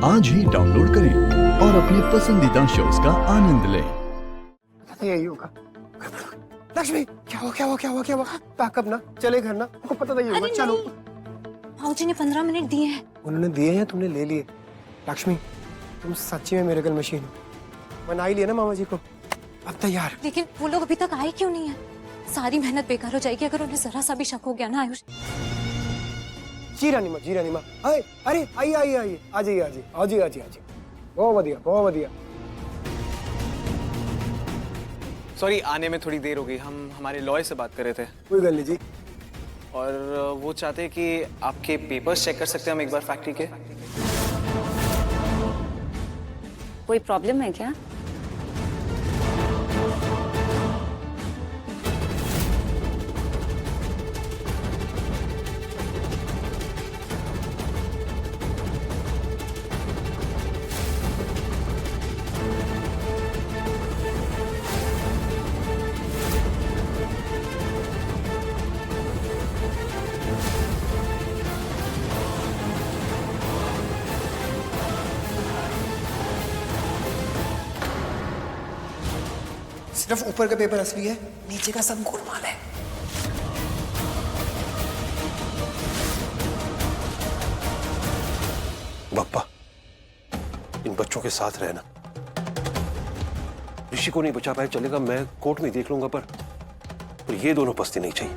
आज ही डाउनलोड करें और अपने पसंदीदा शोज का आनंद लें। यही होगा। लक्ष्मी, क्या हुआ क्या हुआ क्या हुआ क्या हुआ? पैकअप ना, चले घर ना, आपको पता नहीं होगा। चलो। भाऊजी ने 15 मिनट दिए हैं। उन्होंने दिए हैं, तुमने ले लिए। लक्ष्मी, तुम सच्ची में मिरेकल मशीन हो। मना ही लिया ना मामा जी को। अब तैयार। लेकिन वो लोग अभी तक आए क्यों नहीं है? सारी मेहनत बेकार हो जाएगी अगर उन्हें जरा सा भी शक हो गया ना। आयुष, जी रानी माँ। अरे आइए आ जाइए। बहुत बढ़िया। सॉरी, आने में थोड़ी देर हो गई। हम हमारे लॉयर से बात कर रहे थे कोई गल नहीं जी। और वो चाहते हैं कि आपके पेपर्स चेक कर सकते हैं हम एक बार फैक्ट्री के। कोई प्रॉब्लम है क्या? सिर्फ ऊपर का पेपर असली है, नीचे का सब गोलमाल है। बप्पा, इन बच्चों के साथ रहना। ऋषि को नहीं बचा पाए चलेगा, मैं कोर्ट में देख लूंगा, पर ये दोनों पस्ती नहीं चाहिए।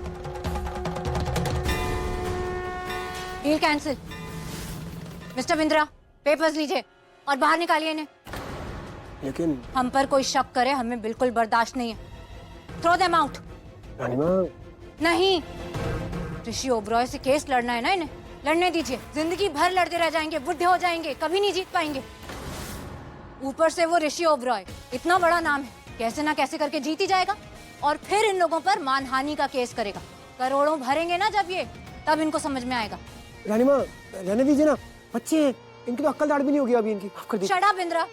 Deal cancel. Mister Bindra, papers लीजिए और बाहर निकालिए इन्हें। लेकिन हम पर कोई शक करे हमें बिल्कुल बर्दाश्त नहीं है। Throw them out. रानी माँ, नहीं, ऋषि ओबरॉय से केस लड़ना है ना इन्हें, लड़ने दीजिए। जिंदगी भर लड़ते रह जाएंगे, बुढ़े हो जाएंगे, कभी नहीं जीत पाएंगे। ऊपर से वो ऋषि ओबरॉय, इतना बड़ा नाम है, कैसे ना कैसे करके जीत ही जाएगा और फिर इन लोगों पर मानहानि का केस करेगा। करोड़ों भरेंगे ना जब ये, तब इनको समझ में आएगा। रानी माँ, रहने दीजिए ना, बच्चे हैं, इनकी तो अक्ल दाढ़ भी नहीं होगी अभी। इनकी माफ कर दीजिए। शट अप बिंद्रा,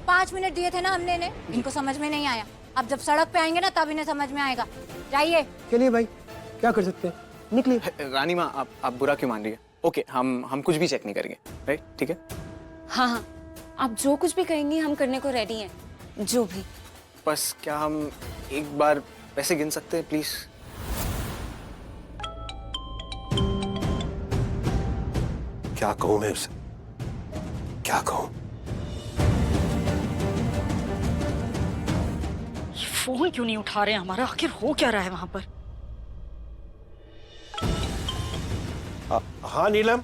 5 मिनट दिए थे ना हमने इन्हें, इनको समझ में नहीं आया। अब जब सड़क पे आएंगे ना तब इन्हें समझ में आएगा। जाइए। चलिए भाई, क्या कर सकते हैं, निकलिए। रानी माँ, आप बुरा क्यों मान रही है? ओके, हम कुछ भी चेक नहीं करेंगे, राइट? ठीक है। हाँ, आप जो कुछ भी कहेंगी हम करने को रेडी हैं, जो भी। बस क्या हम एक बार पैसे गिन सकते हैं प्लीज? क्या कहूं मैं उसे, क्या कहूं? फोन क्यों नहीं उठा रहे हैं हमारा? आखिर हो क्या रहा है वहां पर? हाँ नीलम।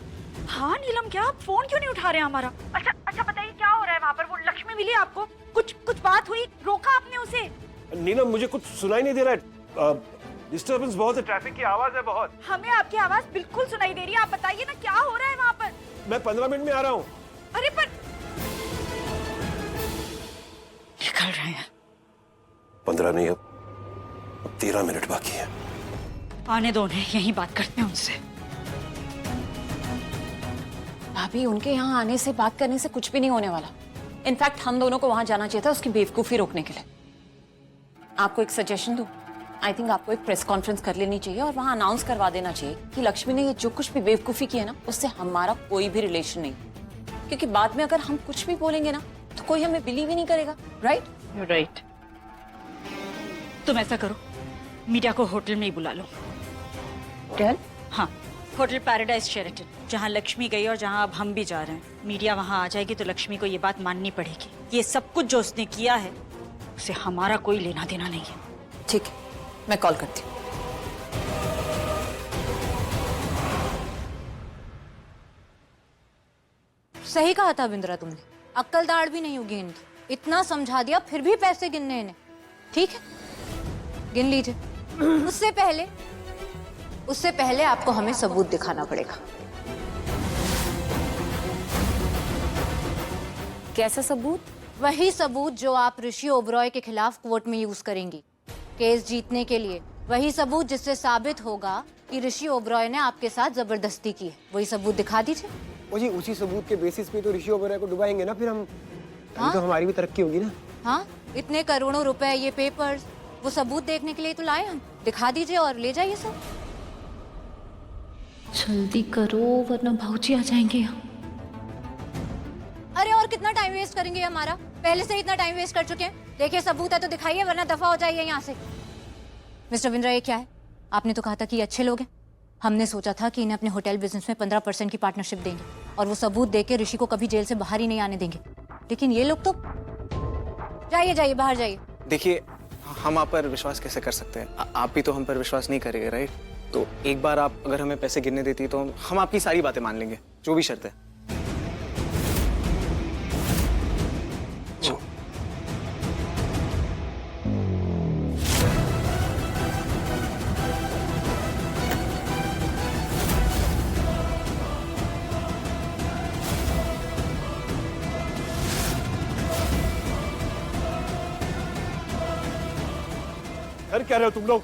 हाँ नीलम, क्या आप फोन क्यों नहीं उठा रहे हैं हमारा? अच्छा बताइए क्या हो रहा है वहां पर? वो लक्ष्मी मिली आपको? कुछ बात हुई? रोका आपने उसे? नीलम, मुझे कुछ सुनाई नहीं दे रहा है। डिस्टर्बेंस बहुत है, ट्रैफिक की आवाज है बहुत। हमें आपकी आवाज बिल्कुल सुनाई दे रही है। आप बताइए ना क्या हो रहा है वहां पर? मैं 15 मिनट में आ रहा हूँ। अरे पर निकल रहे हैं। 15 नहीं, अब 13 मिनट बाकी है। आने दो उन्हें, यहीं बात करते हैं उनसे। भाभी, उनके यहाँ आने से, बात करने से कुछ भी नहीं होने वाला। इनफैक्ट हम दोनों को वहां जाना चाहिए था उसकी बेवकूफी रोकने के लिए। आपको एक सजेशन दूं? आई थिंक आपको एक प्रेस कॉन्फ्रेंस कर लेनी चाहिए और वहां अनाउंस करवा देना चाहिए कि लक्ष्मी ने ये जो कुछ भी बेवकूफी की है ना, उससे हमारा कोई भी रिलेशन नहीं। क्योंकि बाद में अगर हम कुछ भी बोलेंगे ना तो कोई हमें बिलीव ही नहीं करेगा। राइट? तुम ऐसा करो, मीडिया को होटल में ही बुला लो। होटल? हाँ, होटल पैराडाइज शेरेटन, जहाँ लक्ष्मी गई और जहाँ अब हम भी जा रहे हैं। मीडिया वहाँ आ जाएगी तो लक्ष्मी को ये बात माननी पड़ेगी। ये सब कुछ जो उसने किया है उसे हमारा कोई लेना देना नहीं है। ठीक है, मैं कॉल करती हूँ। सही कहा था बिंद्रा तुमने, अक्ल दाढ़ भी नहीं होगी इनकी। इतना समझा दिया फिर भी पैसे गिनने इन्हें। ठीक है, गिन लीजिए। उससे पहले आपको हमें सबूत दिखाना पड़ेगा। कैसा सबूत? वही सबूत जो आप ऋषि ओबरॉय के खिलाफ कोर्ट में यूज करेंगी केस जीतने के लिए। वही सबूत जिससे साबित होगा कि ऋषि ओबरॉय ने आपके साथ जबरदस्ती की है। वही सबूत दिखा दीजिए। वो जी, उसी सबूत के बेसिस पे तो ऋषि ओबरॉय को डुबाएंगे ना फिर हम। हाँ? तो हमारी भी तरक्की होगी ना। हाँ, इतने करोड़ों रुपए, ये पेपर्स, वो सबूत देखने के लिए तो लाए हम। दिखा दीजिए और ले जाइए सब। जल्दी करो वरना भाऊजी आ जाएंगे। अरे और कितना टाइम वेस्ट करेंगे हमारा? पहले से इतना टाइम वेस्ट कर चुके हैं। देखिए सबूत है तो दिखाइए, वरना दफा हो जाइए यहाँ से। मिस्टर बिंद्रा, ये क्या है? आपने तो कहा था कि ये अच्छे लोग हैं। हमने सोचा था कि इन्हें अपने होटल बिजनेस में 15% की पार्टनरशिप देंगे और वो सबूत देके ऋषि को कभी जेल से बाहर ही नहीं आने देंगे, लेकिन ये लोग तो। जाइए जाइए, बाहर जाइए। देखिए, हम आप पर विश्वास कैसे कर सकते हैं? आप भी तो हम पर विश्वास नहीं करेंगे, राइट? तो एक बार आप अगर हमें पैसे गिनने देती तो हम आपकी सारी बातें मान लेंगे, जो भी शर्त है। कर क्या रहे हो तुम लोग?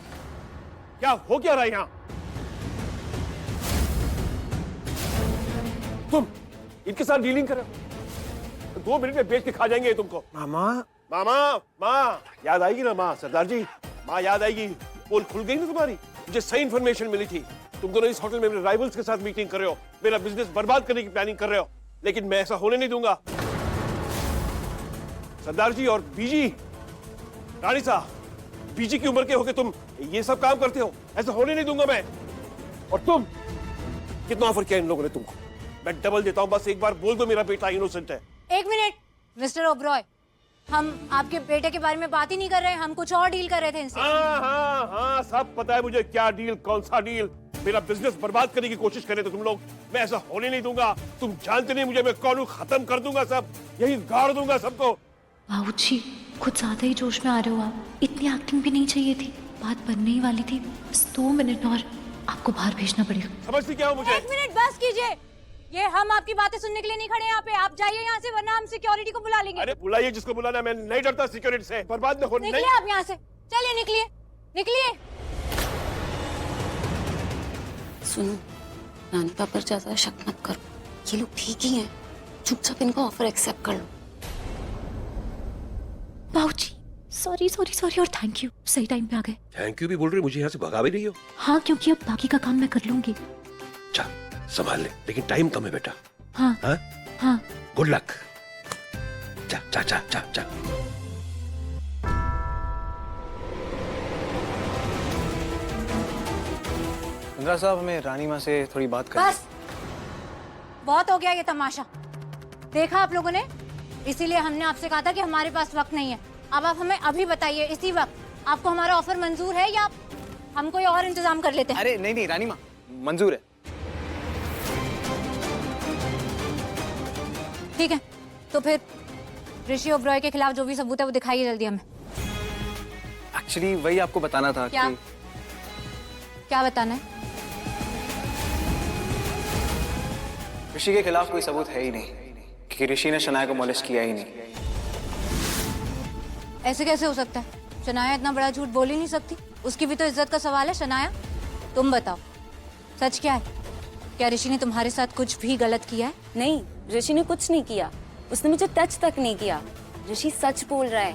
क्या हो क्या रहा है यहाँ? तुम इनके साथ डीलिंग कर रहे हो? 2 मिनट में बेच के खा जाएंगे तुमको। मामा, मामा, माँ याद आएगी ना? माँ, सरदार जी, माँ याद आएगी। पोल खुल गई ना तुम्हारी? मुझे सही इन्फॉर्मेशन मिली थी। तुम दोनों इस होटल में मेरे राइवल्स के साथ मीटिंग कर रहे हो, मेरा बिजनेस बर्बाद करने की प्लानिंग कर रहे हो, लेकिन मैं ऐसा होने नहीं दूंगा। सरदार जी और बीजी, रानी साहब, बीजी की उम्र के होके तुम ये सब काम करते हो? ऐसा होने नहीं दूंगा मैं। और तुम, कितना ऑफर किया इन लोगों ने तुमको? मैं डबल देता हूं, बस एक बार बोल दो मेरा बेटा इनोसेंट है। एक मिनट मिस्टर ओबरॉय, हम आपके बेटे के बारे में बात ही नहीं कर रहे हैं, हम कुछ और डील कर रहे थे इनसे। हाँ, सब पता है मुझे, क्या डील, कौन सा डील। मेरा बिजनेस बर्बाद करने की कोशिश करे तो तुम लोग, मैं ऐसा होने नहीं दूंगा। तुम जानते नहीं मुझे, मैं कौन हूं, खत्म कर दूंगा सब, यही गाड़ दूंगा सबको। बाबूजी, कुछ ज्यादा ही जोश में आ रहे हो आप। इतनी एक्टिंग भी नहीं चाहिए थी, बात बनने ही वाली थी। बस 2 मिनट और आपको बाहर भेजना पड़ेगा। समझती क्या हो मुझे? 1 मिनट बस कीजिए, ये हम आपकी बातें सुनने के लिए नहीं खड़े यहाँ पे। आप जाइए यहाँ से, वरना हम सिक्योरिटी को बुला लेंगे। अरे बुलाइए जिसको बुलाना, मैं नहीं डरता सिक्योरिटी से। बर्बाद न हो। निकलिए आप यहाँ से, चलिए निकलिए, निकलिए। सुनो, नानी पापा पर ज्यादा शक मत करो, ये लोग ठीक ही हैं। चुपचाप इनका ऑफर एक्सेप्ट कर लो। बाबूजी, सॉरी सॉरी सॉरी और थैंक यू, सही टाइम पे आ गए। थैंक यू भी बोल रही, मुझे यहाँ से भगा भी रही हो? हाँ, क्योंकि अब बाकी का काम मैं कर लूंगी। अच्छा, संभाल ले, लेकिन टाइम कम है बेटा। हाँ हाँ? हाँ। Good luck. जा जा जा जा जा। बिंद्रा साहब, हमें रानी माँ से थोड़ी बात करनी है। बस बहुत हो गया ये तमाशा, देखा आप लोगों ने? इसीलिए हमने आपसे कहा था कि हमारे पास वक्त नहीं है। अब आप हमें अभी बताइए इसी वक्त, आपको हमारा ऑफर मंजूर है या हम कोई और इंतजाम कर लेते हैं? अरे नहीं नहीं रानी माँ, मंजूर है। ठीक है, तो फिर ऋषि ओबरॉय के खिलाफ जो भी सबूत है वो दिखाइए जल्दी हमें। एक्चुअली वही आपको बताना था। क्या? कि क्या बताना है? ऋषि के खिलाफ कोई सबूत है ही नहीं, क्योंकि ऋषि ने शनाया को मोलेस्ट किया ही नहीं। ऐसे कैसे हो सकता है? शनाया इतना बड़ा झूठ बोल ही नहीं सकती, उसकी भी तो इज्जत का सवाल है। शनाया, तुम बताओ सच क्या है? क्या ऋषि ने तुम्हारे साथ कुछ भी गलत किया है? नहीं, ऋषि ने कुछ नहीं किया, उसने मुझे टच तक नहीं किया। ऋषि सच बोल रहा है।